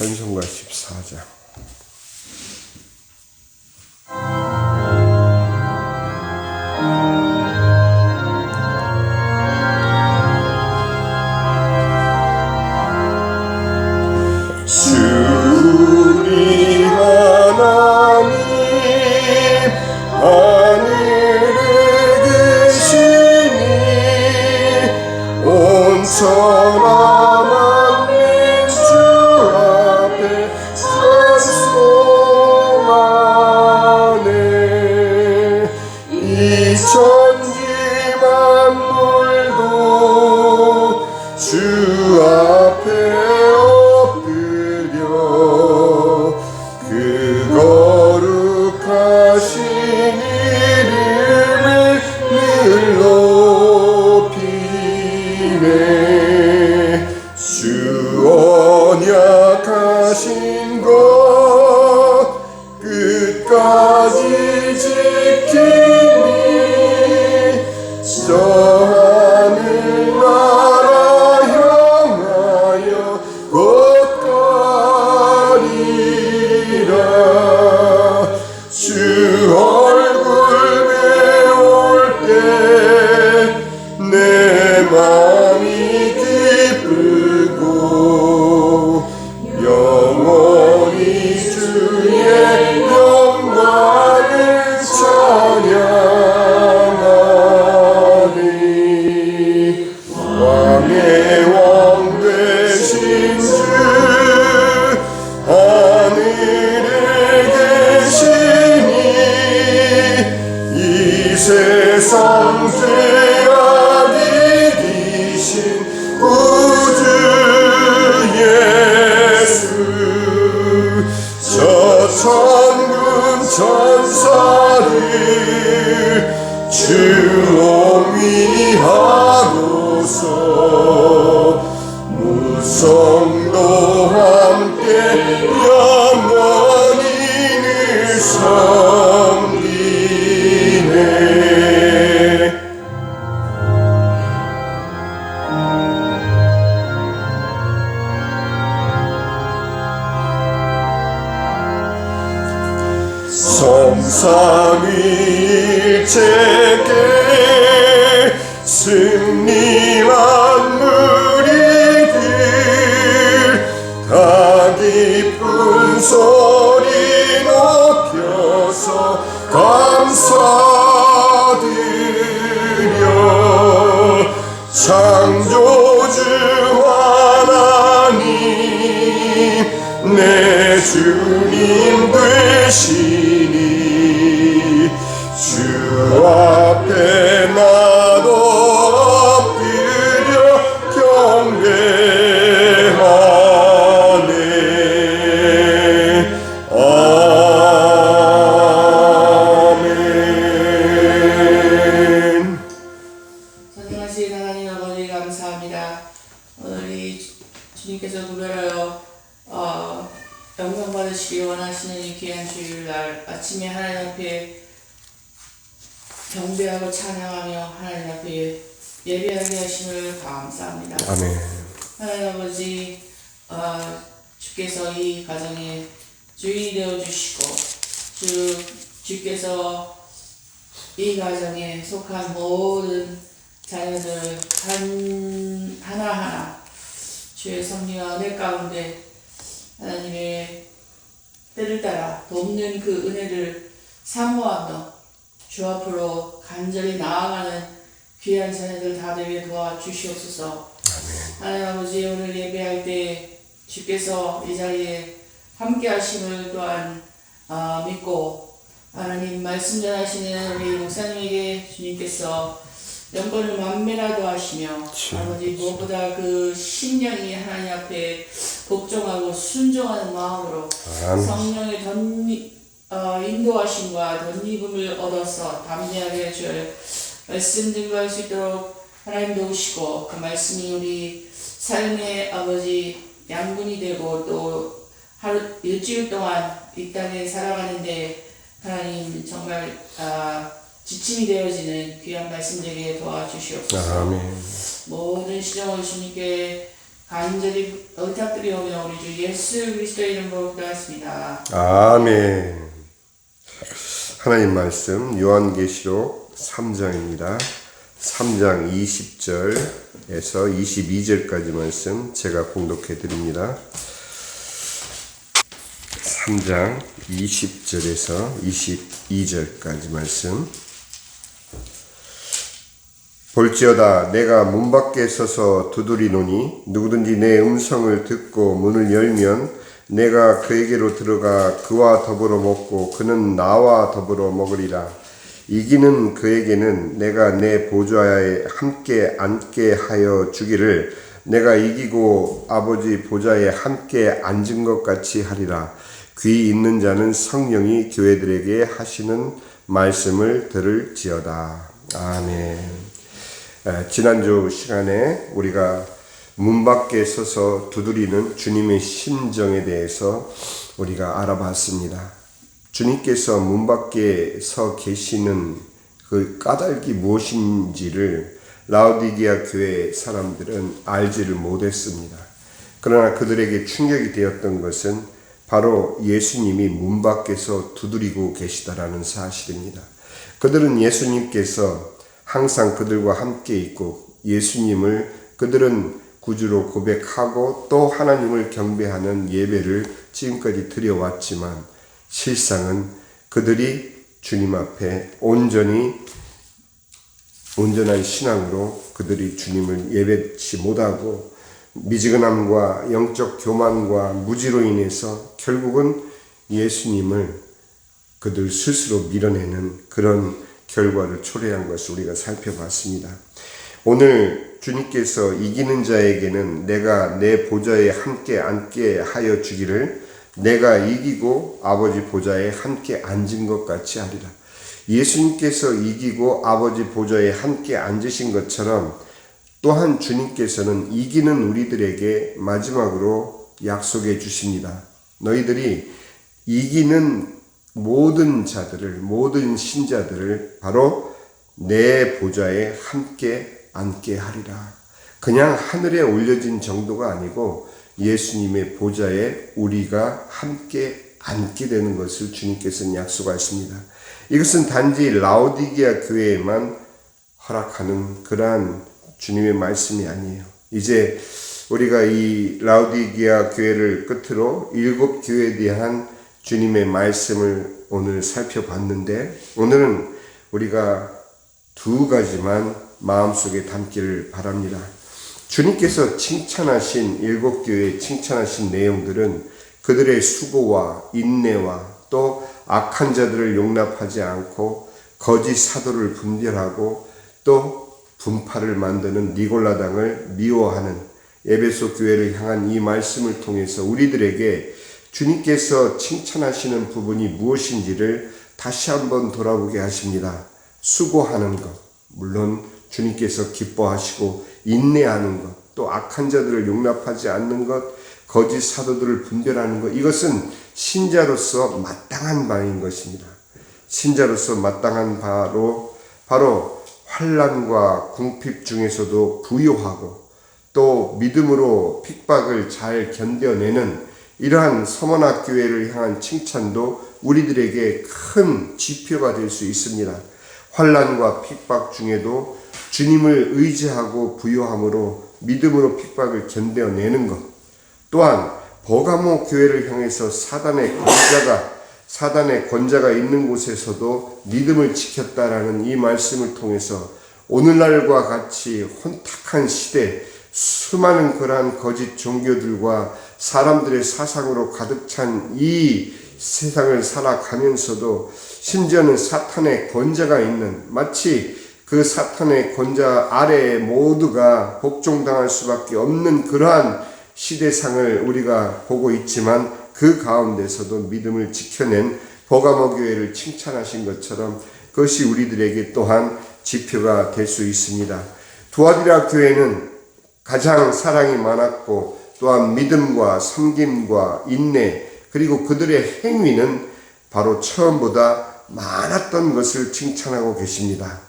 찬송가 14장. 주리 하나님 하늘에 계시니 온 천하 만민 주 앞에 찬송하네. 이 천지 만물도 주 앞에 엎드려 그 거룩하신 이름을 늘 높이네. 주 언약하신 것 끝까지 지키니 저 하늘나라 향하여 곧 가리라. 주 얼굴 배울 때 내 맘이 기쁘고 영원히 주의 영광을 찬양하리. 왕의 왕 되신 주 하늘에 계시니 이 세상 죄악이 이기신 구주 예수. 저 천군 천사를 주옹위하고서 무성도 함께 영원히 늘 섬기네. 성삼위일체께 승리한 무리들 다 기쁜 소리 높여서 감사드려. 창조주 하나님 내 주님 되시니 주 앞에 나도 엎드려 경배하네. 아멘. 전능하신 하나님 아버지 감사합니다. 오늘 이 주님께서 구별하여 영광 받으시기 원하시는 이 귀한 주일날 아침에 하나님 앞에 경배하고 찬양하며 하나님 앞에 예배하게 하심을 감사합니다. 아멘. 하나님 아버지, 주께서 이 가정의 주인이 되어주시고 주께서 이 가정에 속한 모든 자녀들 하나하나 주의 섭리와 은혜 가운데 하나님의 때를 따라 돕는 그 은혜를 사모하며 주 앞으로 간절히 나아가는 귀한 자녀들 다 되게 도와주시옵소서. 하나님 아버지, 오늘 예배할 때 주께서 이 자리에 함께 하심을 또한 믿고 하나님 말씀 전하시는 우리 목사님에게 주님께서 영권을 만면하도 하시며 아버지 무엇보다 그 심령이 하나님 앞에 복종하고 순종하는 마음으로 성령의 인도하심과 덧입음을 얻어서 담대하게 주의 말씀 증거할 수 있도록 하나님 도우시고 그 말씀이 우리 삶의 아버지 양분이 되고 또 일주일 동안 이 땅에 살아가는데 하나님 정말 지침이 되어지는 귀한 말씀 되게 도와주시옵소서. 아멘. 모든 시정을 주님께 간절히 부탁드리오며 우리 주 예수 그리스도의 이름으로 기도하였습니다. 아멘. 하나님 말씀 요한계시록 3장입니다. 3장 20절에서 22절까지 말씀 제가 봉독해 드립니다. 3장 20절에서 22절까지 말씀. 볼지어다 내가 문 밖에 서서 두드리노니 누구든지 내 음성을 듣고 문을 열면 내가 그에게로 들어가 그와 더불어 먹고 그는 나와 더불어 먹으리라. 이기는 그에게는 내가 내 보좌에 함께 앉게 하여 주기를 내가 이기고 아버지 보좌에 함께 앉은 것 같이 하리라. 귀 있는 자는 성령이 교회들에게 하시는 말씀을 들을지어다. 아멘. 지난주 시간에 우리가 문 밖에 서서 두드리는 주님의 심정에 대해서 우리가 알아봤습니다. 주님께서 문 밖에 서 계시는 그 까닭이 무엇인지를 라오디게아 교회 사람들은 알지를 못했습니다. 그러나 그들에게 충격이 되었던 것은 바로 예수님이 문 밖에서 두드리고 계시다라는 사실입니다. 그들은 예수님께서 항상 그들과 함께 있고 예수님을 그들은 구주로 고백하고 또 하나님을 경배하는 예배를 지금까지 드려왔지만 실상은 그들이 주님 앞에 온전한 신앙으로 그들이 주님을 예배치 못하고 미지근함과 영적 교만과 무지로 인해서 결국은 예수님을 그들 스스로 밀어내는 그런 결과를 초래한 것을 우리가 살펴봤습니다. 오늘 주님께서 이기는 자에게는 내가 내 보좌에 함께 앉게 하여 주기를 내가 이기고 아버지 보좌에 함께 앉은 것 같이 하리라. 예수님께서 이기고 아버지 보좌에 함께 앉으신 것처럼 또한 주님께서는 이기는 우리들에게 마지막으로 약속해 주십니다. 너희들이 이기는 모든 자들을, 모든 신자들을 바로 내 보좌에 함께 앉게 하리라. 그냥 하늘에 올려진 정도가 아니고 예수님의 보좌에 우리가 함께 앉게 되는 것을 주님께서는 약속하십니다. 이것은 단지 라오디게아 교회에만 허락하는 그러한 주님의 말씀이 아니에요. 이제 우리가 이 라오디게아 교회를 끝으로 7교회에 대한 주님의 말씀을 오늘 살펴봤는데 오늘은 우리가 2가지만 마음속에 담기를 바랍니다. 주님께서 칭찬하신 7교회에 칭찬하신 내용들은 그들의 수고와 인내와 또 악한 자들을 용납하지 않고 거짓 사도를 분별하고 또 분파를 만드는 니골라당을 미워하는 에베소 교회를 향한 이 말씀을 통해서 우리들에게 주님께서 칭찬하시는 부분이 무엇인지를 다시 한번 돌아보게 하십니다. 수고하는 것, 물론 주님께서 기뻐하시고 인내하는 것, 또 악한 자들을 용납하지 않는 것, 거짓 사도들을 분별하는 것, 이것은 신자로서 마땅한 바인 것입니다. 신자로서 마땅한 바로 바로 환난과 궁핍 중에서도 부요하고 또 믿음으로 핍박을 잘 견뎌내는 이러한 서머나 교회를 향한 칭찬도 우리들에게 큰 지표가 될 수 있습니다. 환난과 핍박 중에도 주님을 의지하고 부요함으로 믿음으로 핍박을 견뎌내는 것, 또한 버가모 교회를 향해서 사단의 권자가 있는 곳에서도 믿음을 지켰다라는 이 말씀을 통해서 오늘날과 같이 혼탁한 시대, 수많은 그러한 거짓 종교들과 사람들의 사상으로 가득 찬 이 세상을 살아가면서도 심지어는 사탄의 권자가 있는, 마치 그 사탄의 권자 아래에 모두가 복종당할 수밖에 없는 그러한 시대상을 우리가 보고 있지만 그 가운데서도 믿음을 지켜낸 버가모 교회를 칭찬하신 것처럼 그것이 우리들에게 또한 지표가 될 수 있습니다. 두아디라 교회는 가장 사랑이 많았고 또한 믿음과 섬김과 인내 그리고 그들의 행위는 바로 처음보다 많았던 것을 칭찬하고 계십니다.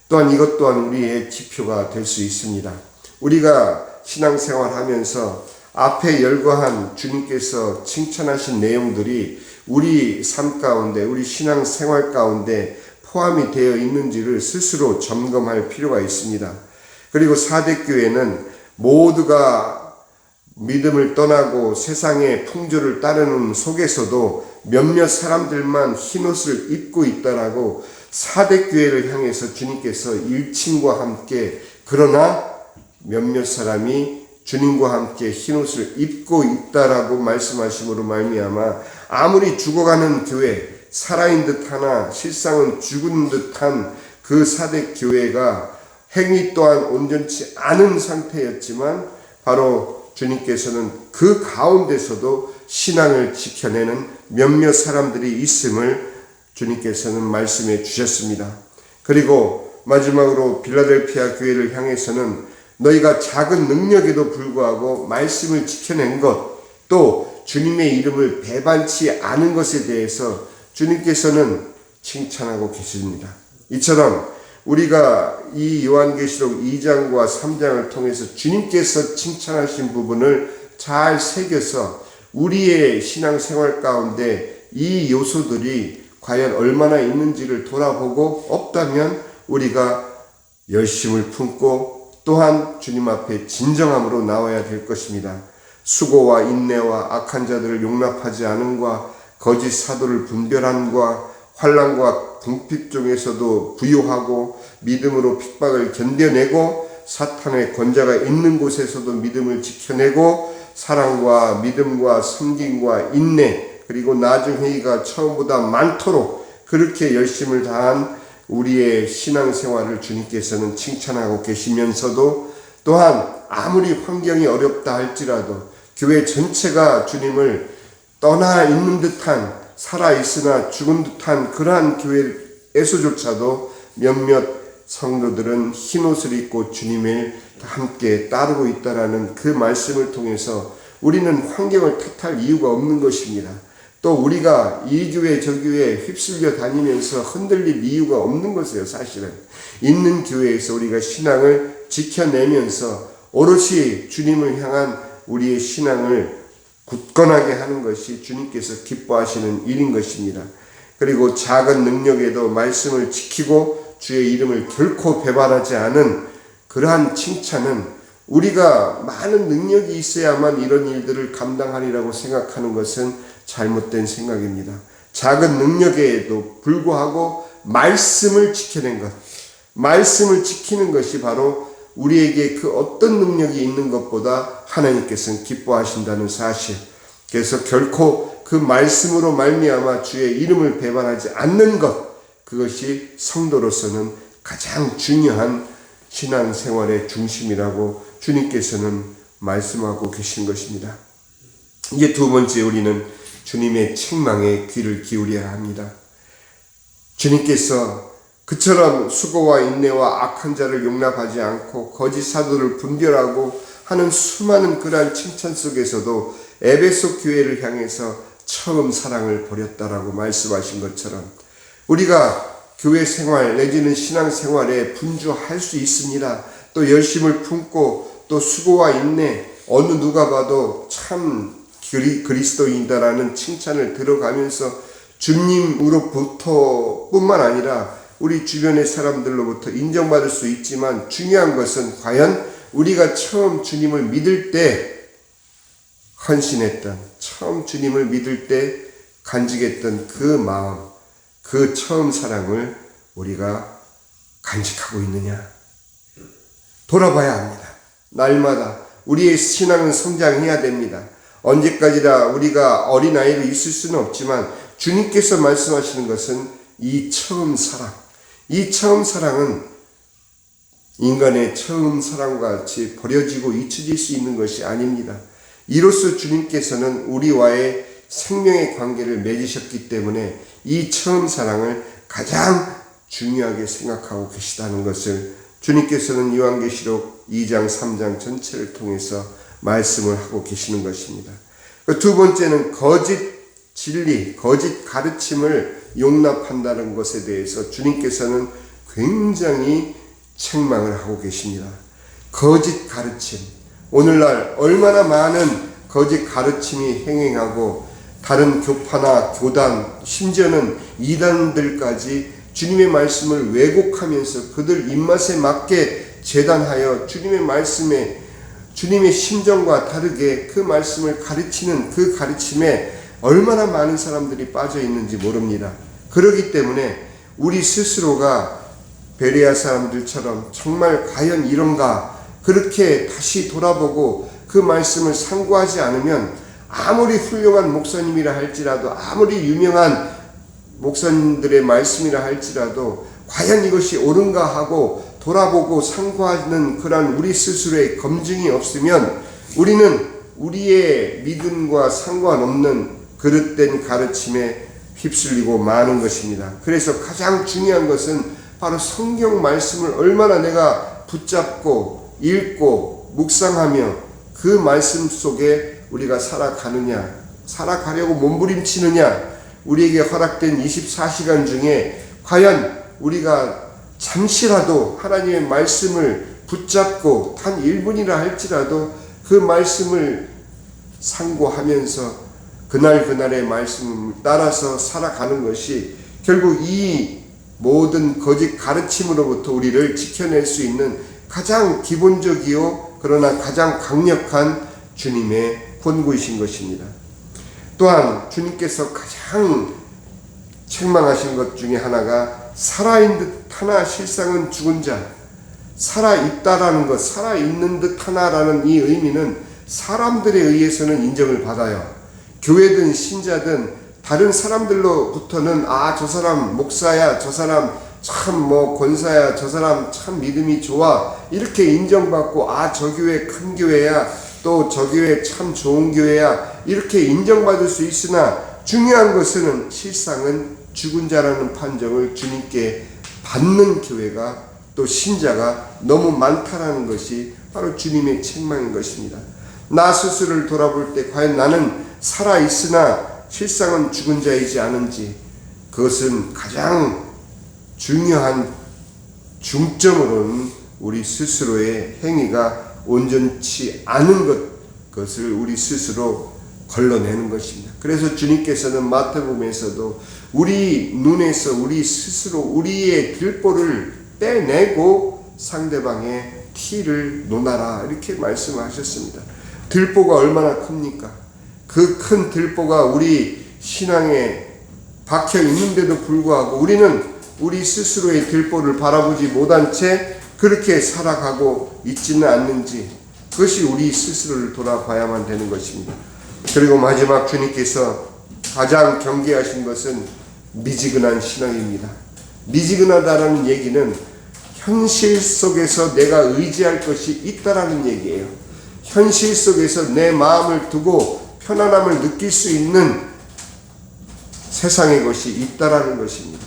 또한 이것 또한 우리의 지표가 될 수 있습니다. 우리가 신앙생활 하면서 앞에 열거한 주님께서 칭찬하신 내용들이 우리 삶 가운데, 우리 신앙생활 가운데 포함이 되어 있는지를 스스로 점검할 필요가 있습니다. 그리고 사대교회는 모두가 믿음을 떠나고 세상의 풍조를 따르는 속에서도 몇몇 사람들만 흰옷을 입고 있다라고 사대교회를 향해서 주님께서 일침과 함께 그러나 몇몇 사람이 주님과 함께 흰옷을 입고 있다라고 말씀하심으로 말미암아 아무리 죽어가는 교회, 살아있는 듯하나 실상은 죽은 듯한 그 사대교회가 행위 또한 온전치 않은 상태였지만 바로 주님께서는 그 가운데서도 신앙을 지켜내는 몇몇 사람들이 있음을 주님께서는 말씀해 주셨습니다. 그리고 마지막으로 빌라델피아 교회를 향해서는 너희가 작은 능력에도 불구하고 말씀을 지켜낸 것, 또 주님의 이름을 배반치 않은 것에 대해서 주님께서는 칭찬하고 계십니다. 이처럼 우리가 이 요한계시록 2장과 3장을 통해서 주님께서 칭찬하신 부분을 잘 새겨서 우리의 신앙생활 가운데 이 요소들이 과연 얼마나 있는지를 돌아보고 없다면 우리가 열심을 품고 또한 주님 앞에 진정함으로 나와야 될 것입니다. 수고와 인내와 악한 자들을 용납하지 않음과 거짓 사도를 분별함과 환난과 궁핍 중에서도 부요하고 믿음으로 핍박을 견뎌내고 사탄의 권자가 있는 곳에서도 믿음을 지켜내고 사랑과 믿음과 섬김과 인내 그리고 나중 회의가 처음보다 많도록 그렇게 열심을 다한 우리의 신앙생활을 주님께서는 칭찬하고 계시면서도 또한 아무리 환경이 어렵다 할지라도 교회 전체가 주님을 떠나 있는 듯한 살아있으나 죽은 듯한 그러한 교회에서조차도 몇몇 성도들은 흰옷을 입고 주님을 함께 따르고 있다라는 그 말씀을 통해서 우리는 환경을 탓할 이유가 없는 것입니다. 또 우리가 이 교회 저 교회에 휩쓸려 다니면서 흔들릴 이유가 없는 것이에요. 사실은 있는 교회에서 우리가 신앙을 지켜내면서 오롯이 주님을 향한 우리의 신앙을 굳건하게 하는 것이 주님께서 기뻐하시는 일인 것입니다. 그리고 작은 능력에도 말씀을 지키고 주의 이름을 결코 배반하지 않은 그러한 칭찬은 우리가 많은 능력이 있어야만 이런 일들을 감당하리라고 생각하는 것은 잘못된 생각입니다. 작은 능력에도 불구하고 말씀을 지켜낸 것, 말씀을 지키는 것이 바로 우리에게 그 어떤 능력이 있는 것보다 하나님께서는 기뻐하신다는 사실. 그래서 결코 그 말씀으로 말미암아 주의 이름을 배반하지 않는 것, 그것이 성도로서는 가장 중요한 신앙생활의 중심이라고 주님께서는 말씀하고 계신 것입니다. 이제 두 번째 우리는 주님의 책망에 귀를 기울여야 합니다. 주님께서 그처럼 수고와 인내와 악한 자를 용납하지 않고 거짓 사도를 분별하고 하는 수많은 그러한 칭찬 속에서도 에베소 교회를 향해서 처음 사랑을 버렸다라고 말씀하신 것처럼 우리가 교회 생활 내지는 신앙 생활에 분주할 수 있습니다. 또 열심을 품고 또 수고와 인내 어느 누가 봐도 참 그리스도인이다라는 칭찬을 들어가면서 주님으로부터 뿐만 아니라 우리 주변의 사람들로부터 인정받을 수 있지만 중요한 것은 과연 우리가 처음 주님을 믿을 때 헌신했던, 처음 주님을 믿을 때 간직했던 그 마음, 그 처음 사랑을 우리가 간직하고 있느냐? 돌아봐야 합니다. 날마다 우리의 신앙은 성장해야 됩니다. 언제까지나 우리가 어린아이로 있을 수는 없지만 주님께서 말씀하시는 것은 이 처음 사랑, 이 처음 사랑은 인간의 처음 사랑과 같이 버려지고 잊혀질 수 있는 것이 아닙니다. 이로써 주님께서는 우리와의 생명의 관계를 맺으셨기 때문에 이 처음 사랑을 가장 중요하게 생각하고 계시다는 것을 주님께서는 요한계시록 2장 3장 전체를 통해서 말씀을 하고 계시는 것입니다. 두 번째는 거짓 진리, 거짓 가르침을 용납한다는 것에 대해서 주님께서는 굉장히 책망을 하고 계십니다. 거짓 가르침, 오늘날 얼마나 많은 거짓 가르침이 행행하고 다른 교파나 교단, 심지어는 이단들까지 주님의 말씀을 왜곡하면서 그들 입맛에 맞게 재단하여 주님의 말씀에, 주님의 심정과 다르게 그 말씀을 가르치는 그 가르침에 얼마나 많은 사람들이 빠져 있는지 모릅니다. 그렇기 때문에 우리 스스로가 베레아 사람들처럼 정말 과연 이런가, 그렇게 다시 돌아보고 그 말씀을 상고하지 않으면 아무리 훌륭한 목사님이라 할지라도, 아무리 유명한 목사님들의 말씀이라 할지라도 과연 이것이 옳은가 하고 돌아보고 상고하는 그런 우리 스스로의 검증이 없으면 우리는 우리의 믿음과 상관없는 그릇된 가르침에 휩쓸리고 마는 것입니다. 그래서 가장 중요한 것은 바로 성경 말씀을 얼마나 내가 붙잡고 읽고 묵상하며 그 말씀 속에 우리가 살아가느냐, 살아가려고 몸부림치느냐, 우리에게 허락된 24시간 중에 과연 우리가 잠시라도 하나님의 말씀을 붙잡고 단 1분이라 할지라도 그 말씀을 상고하면서 그날그날의 말씀을 따라서 살아가는 것이 결국 이 모든 거짓 가르침으로부터 우리를 지켜낼 수 있는 가장 기본적이요 그러나 가장 강력한 주님의 권고이신 것입니다. 또한 주님께서 가장 책망하신 것 중에 하나가 살아있는 듯 하나 실상은 죽은 자, 살아있다라는 것, 살아있는 듯 하나라는 이 의미는 사람들에 의해서는 인정을 받아요. 교회든 신자든 다른 사람들로부터는 저 사람 목사야, 저 사람 참 권사야, 저 사람 참 믿음이 좋아, 이렇게 인정받고 저 교회 큰 교회야, 또 저 교회 참 좋은 교회야, 이렇게 인정받을 수 있으나 중요한 것은 실상은 죽은 자라는 판정을 주님께 받는 교회가 또 신자가 너무 많다라는 것이 바로 주님의 책망인 것입니다. 나 스스로를 돌아볼 때 과연 나는 살아있으나 실상은 죽은 자이지 않은지, 그것은 가장 중요한 중점으로는 우리 스스로의 행위가 온전치 않은 것을 우리 스스로 걸러내는 것입니다. 그래서 주님께서는 마태복음에서도 우리 눈에서 우리 스스로 우리의 들보를 빼내고 상대방의 티를 놓아라, 이렇게 말씀하셨습니다. 들보가 얼마나 큽니까? 그 큰 들보가 우리 신앙에 박혀 있는데도 불구하고 우리는 우리 스스로의 들보를 바라보지 못한 채 그렇게 살아가고 있지는 않는지, 그것이 우리 스스로를 돌아봐야만 되는 것입니다. 그리고 마지막 주님께서 가장 경계하신 것은 미지근한 신앙입니다. 미지근하다라는 얘기는 현실 속에서 내가 의지할 것이 있다라는 얘기예요. 현실 속에서 내 마음을 두고 편안함을 느낄 수 있는 세상의 것이 있다라는 것입니다.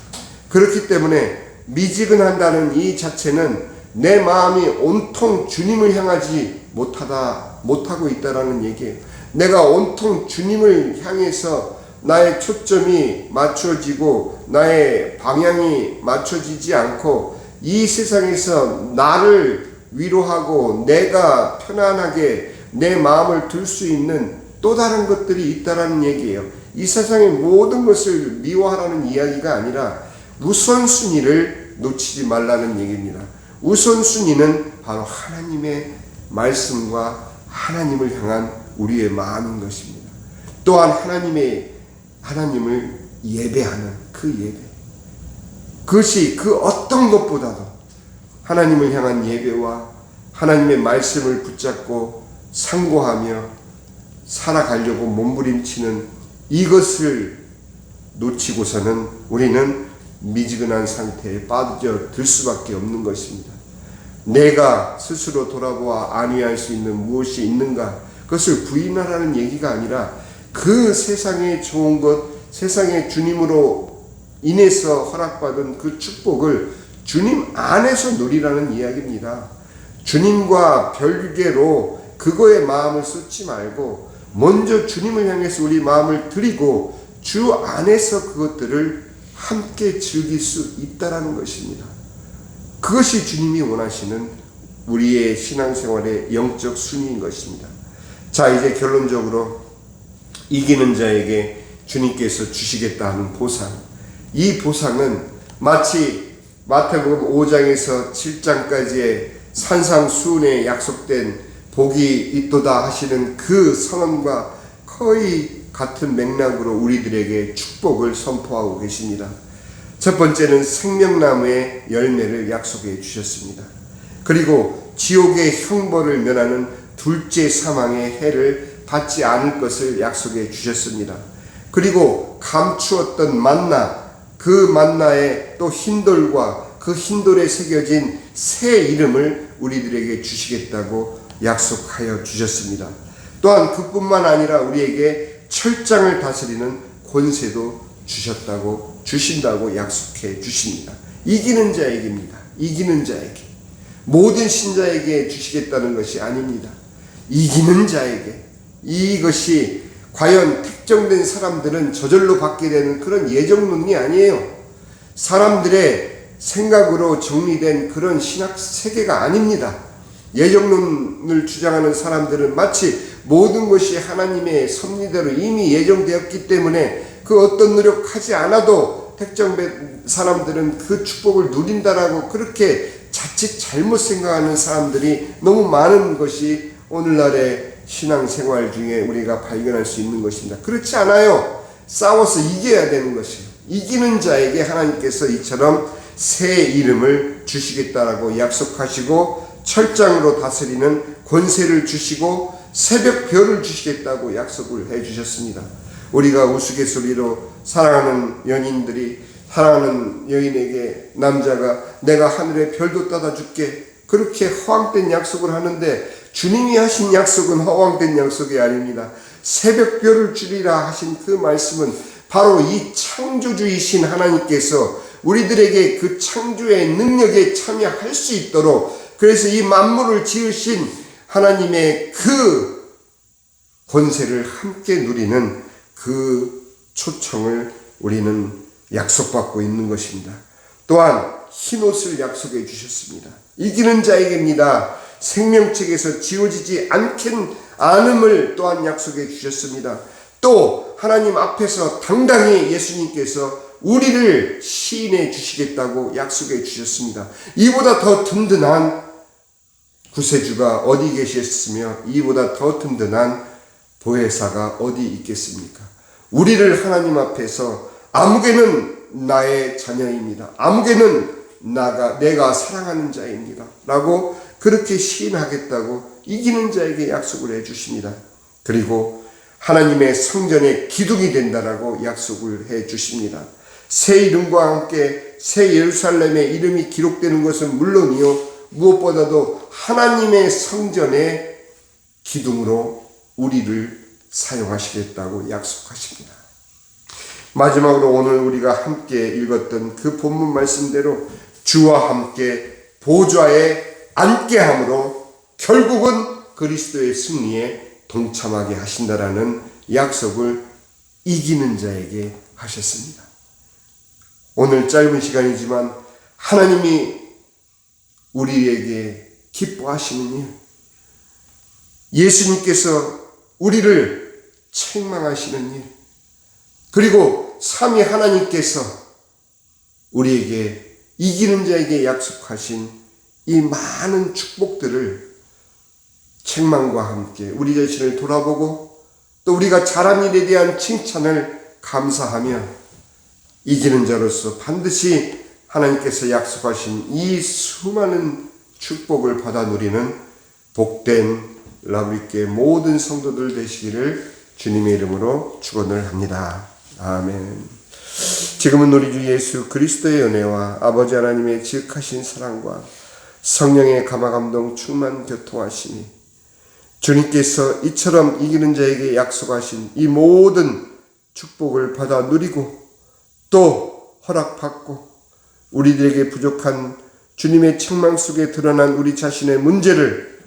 그렇기 때문에 미지근한다는 이 자체는 내 마음이 온통 주님을 향하지 못하고 있다라는 얘기예요. 내가 온통 주님을 향해서 나의 초점이 맞춰지고 나의 방향이 맞춰지지 않고 이 세상에서 나를 위로하고 내가 편안하게 내 마음을 둘 수 있는 또 다른 것들이 있다라는 얘기예요. 이 세상의 모든 것을 미워하라는 이야기가 아니라 우선순위를 놓치지 말라는 얘기입니다. 우선순위는 바로 하나님의 말씀과 하나님을 향한 우리의 마음인 것입니다. 또한 하나님을 예배하는 그 예배, 그것이 그 어떤 것보다도 하나님을 향한 예배와 하나님의 말씀을 붙잡고 상고하며 살아가려고 몸부림치는 이것을 놓치고서는 우리는 미지근한 상태에 빠져들 수밖에 없는 것입니다. 내가 스스로 돌아보아 안위할 수 있는 무엇이 있는가, 그것을 부인하라는 얘기가 아니라 그 세상의 좋은 것, 세상의 주님으로 인해서 허락받은 그 축복을 주님 안에서 누리라는 이야기입니다. 주님과 별개로 그거에 마음을 쏟지 말고 먼저 주님을 향해서 우리 마음을 드리고 주 안에서 그것들을 함께 즐길 수 있다라는 것입니다. 그것이 주님이 원하시는 우리의 신앙생활의 영적 순위인 것입니다. 자, 이제 결론적으로 이기는 자에게 주님께서 주시겠다 하는 보상. 이 보상은 마치 마태복음 5장에서 7장까지의 산상수훈에 약속된 복이 있도다 하시는 그 선언과 거의 같은 맥락으로 우리들에게 축복을 선포하고 계십니다. 첫 번째는 생명나무의 열매를 약속해 주셨습니다. 그리고 지옥의 형벌을 면하는 둘째 사망의 해를 받지 않을 것을 약속해 주셨습니다. 그리고 감추었던 만나, 그 만나에 또 흰돌과 그 흰돌에 새겨진 새 이름을 우리들에게 주시겠다고 약속하여 주셨습니다. 또한 그뿐만 아니라 우리에게 철장을 다스리는 권세도 주신다고 약속해 주십니다. 이기는 자에게입니다. 이기는 자에게. 모든 신자에게 주시겠다는 것이 아닙니다. 이기는 자에게. 이것이 과연 특정된 사람들은 저절로 받게 되는 그런 예정론이 아니에요. 사람들의 생각으로 정리된 그런 신학 세계가 아닙니다. 예정론을 주장하는 사람들은 마치 모든 것이 하나님의 섭리대로 이미 예정되었기 때문에 그 어떤 노력하지 않아도 특정된 사람들은 그 축복을 누린다라고 그렇게 자칫 잘못 생각하는 사람들이 너무 많은 것이 오늘날의 신앙생활 중에 우리가 발견할 수 있는 것입니다. 그렇지 않아요. 싸워서 이겨야 되는 것이에요. 이기는 자에게 하나님께서 이처럼 새 이름을 주시겠다라고 약속하시고 철장으로 다스리는 권세를 주시고 새벽 별을 주시겠다고 약속을 해주셨습니다. 우리가 우스갯소리로 사랑하는 연인들이 사랑하는 여인에게 남자가 내가 하늘의 별도 따다 줄게 그렇게 허황된 약속을 하는데 주님이 하신 약속은 허황된 약속이 아닙니다. 새벽별을 주리라 하신 그 말씀은 바로 이 창조주이신 하나님께서 우리들에게 그 창조의 능력에 참여할 수 있도록 그래서 이 만물을 지으신 하나님의 그 권세를 함께 누리는 그 초청을 우리는 약속받고 있는 것입니다. 또한 흰옷을 약속해 주셨습니다. 이기는 자에게입니다. 생명책에서 지워지지 않음을 또한 약속해 주셨습니다. 또 하나님 앞에서 당당히 예수님께서 우리를 시인해 주시겠다고 약속해 주셨습니다. 이보다 더 든든한 구세주가 어디 계셨으며 이보다 더 든든한 보혜사가 어디 있겠습니까? 우리를 하나님 앞에서 아무개는 나의 자녀입니다. 아무개는 내가 사랑하는 자입니다. 라고 그렇게 시인하겠다고 이기는 자에게 약속을 해주십니다. 그리고 하나님의 성전의 기둥이 된다라고 약속을 해주십니다. 새 이름과 함께 새 예루살렘의 이름이 기록되는 것은 물론이요 무엇보다도 하나님의 성전의 기둥으로 우리를 사용하시겠다고 약속하십니다. 마지막으로 오늘 우리가 함께 읽었던 그 본문 말씀대로 주와 함께 보좌에 앉게 함으로 결국은 그리스도의 승리에 동참하게 하신다라는 약속을 이기는 자에게 하셨습니다. 오늘 짧은 시간이지만 하나님이 우리에게 기뻐하시는 일, 예수님께서 우리를 책망하시는 일, 그리고 삼위 하나님께서 우리에게 이기는 자에게 약속하신 이 많은 축복들을 책망과 함께 우리 자신을 돌아보고 또 우리가 잘한 일에 대한 칭찬을 감사하며 이기는 자로서 반드시 하나님께서 약속하신 이 수많은 축복을 받아 누리는 복된 라브리교회 모든 성도들 되시기를 주님의 이름으로 축원을 합니다. 아멘. 지금은 우리 주 예수 그리스도의 은혜와 아버지 하나님의 지극하신 사랑과 성령의 감화감동 충만 교통하시니 주님께서 이처럼 이기는 자에게 약속하신 이 모든 축복을 받아 누리고 또 허락받고 우리들에게 부족한 주님의 책망 속에 드러난 우리 자신의 문제를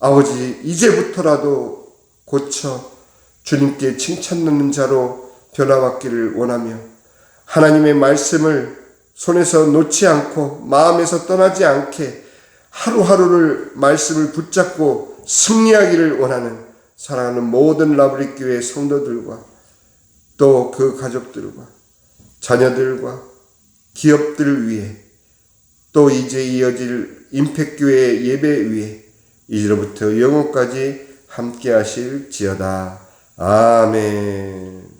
아버지 이제부터라도 고쳐 주님께 칭찬받는 자로 변화받기를 원하며 하나님의 말씀을 손에서 놓지 않고 마음에서 떠나지 않게 하루하루를 말씀을 붙잡고 승리하기를 원하는 사랑하는 모든 라브리 교회 성도들과 또 그 가족들과 자녀들과 기업들을 위해 또 이제 이어질 임팩교회 예배 위에 이제로부터 영원까지 함께 하실지어다. 아멘.